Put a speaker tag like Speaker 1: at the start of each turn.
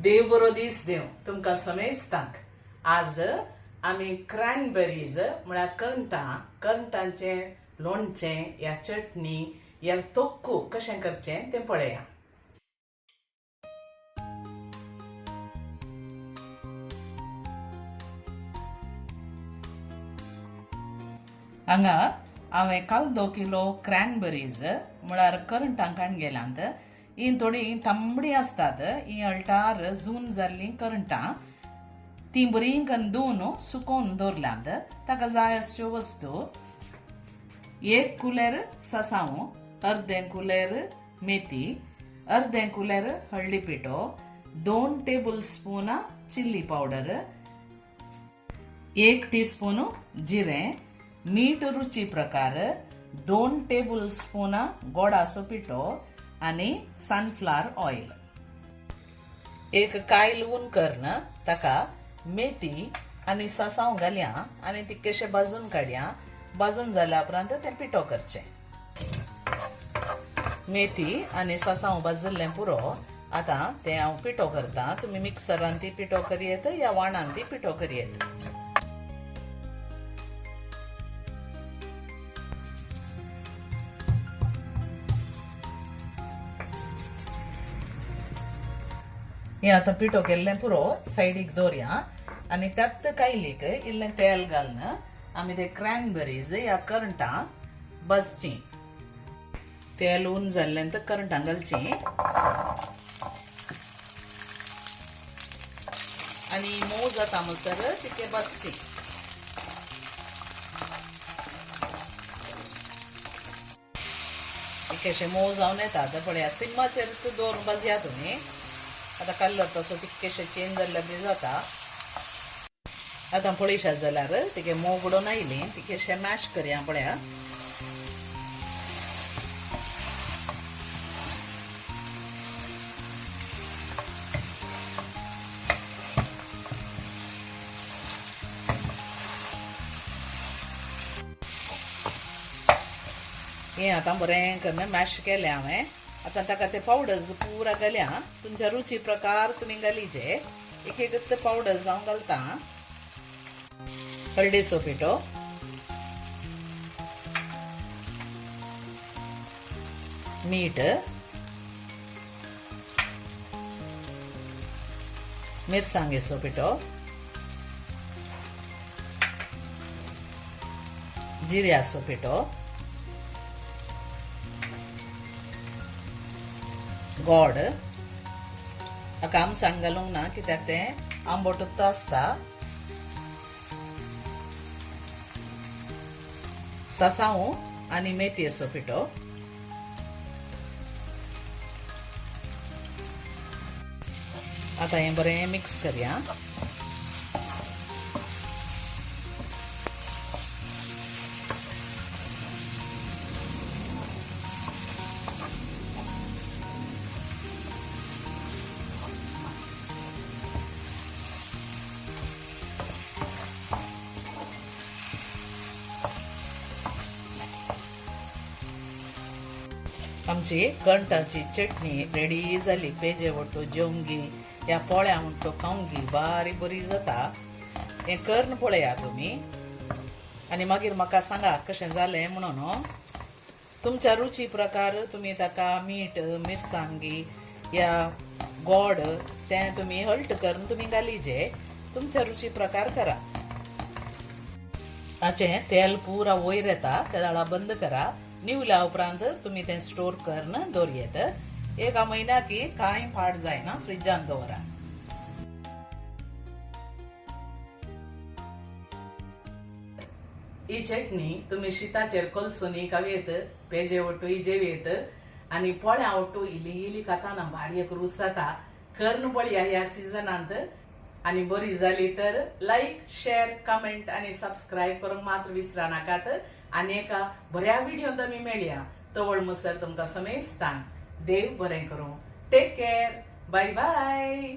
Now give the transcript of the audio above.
Speaker 1: देव बरो दीस देव तुमकां समेस्तांक आज आमी क्रॅनबेरीज म्हळ्यार करंटांचें लोणचें या चटणी या तोक्कू कशें करचें तें पळया. हांगा हांवें काल 2 किलो क्रॅनबेरीज म्हळ्यार करंटांक हाडगेल्यांत. ही थोडी तांबडी असतात. ही अळटार जून जाल्ली करंटां ती बरी धुवन सुकोवन दवरल्यांत. ताका जाय अश्यो वस्तू 1 कुलेर सासांव, अर्दे कुलेर मेथी, अर्दे कुलेर हळदी पिठो, 2 table spoon chilli powder, 1 teaspoon जिरें, मीठ रुची प्रकार, 2 टेबल स्पून गोडाचो पिठो आणि सनफ्लावर ऑयल. एक कायल उन करून ताका मेथी आणि सासांव घालया आणि ती कशें भाजून काडया. भाजून जाल्या उपरांत तें पिठो करचें. मेथी आणि सासांव भाजलें पुरो. आतां तें हांव पिठो करता. तुमी मिक्सरान ती पिठो करयेत या वाणान ती पिठो करयेत. हे आतां पिठो केल्लें पुरो सायडीक दवरया आनी त्यात कायलीक इल्लें तेल घालून आमी ते क्रॅनबेरीज या करंटां भाजचीं. तेल उन जाल्लें तर करंटां घालचीं आनी मोव जाता म्हणसर तिके भाजचीं. कशें मोव जावन येता तर पळया. सिम्माचेर दवरून भाजया तुमी. आतां कलर तसो तितकेशें चेंज जाल्ले बी जाता. आतां पळयशात जाल्यार तिके मोव बुडोवन आयली. तिकेशें मॅश करया पळया. हें आतां बरें करून मॅश केलें हांवें. आतां ताका ते पावडर्स पुरा घाल्या. तुमच्या रुची प्रकार तुमी घालीचे. एक एक पावडर्स हांव घालता. हळदीचो पिठो, मीठ, मिरसांगेचो पिठो, जिऱ्याचो पिठो, गोड. हाका आमसाण घालूंक ना कित्याक तें आंबटूच आसता. सासांव आनी मेथयेचो पिठो, आतां हें बरें मिक्स करया. आमची करंटाची चटणी रेडी जाली. पेजे वट्टू जेवंगी या पोळ्या म्हणटो खावंगी बारी बरी जाता. हें करून पळया तुमी आनी मागीर म्हाका सांगा कशें जालें म्हणून. तुमच्या रुची प्रकार तुमी ताका मीठ, मिरसांगी या गोड तें तुमी हळट करून तुमी घालीचे. तुमच्या रुची प्रकार करात. हाचें तेल पुरा वयर येता. त्या दाळा बंद करा. निवल्या उपरांत तुमी तें स्टोर करून दवरयेत. 1 म्हयन्या की कांय पाड जायना. फ्रिजान दवरा. ही चटणी तुमी शिताचेर कलसुनी खावेत, पेजे वट्टूय जेवेत आनी पोळ्या वट्टू इली इली खाताना भारी एक रूच जाता. करून पळया ह्या सिजनांत. आनी बरी जाली तर लाईक, शेअर, कमेंट आणि सबस्क्राईब करूंक मात्र विसरा नाकात. आनी एका बऱ्या व्हिडिओंत आमी मेळया. तवळ मुसर तुमकां समेस्तांक देव बरें करूं. Take care. Bye bye.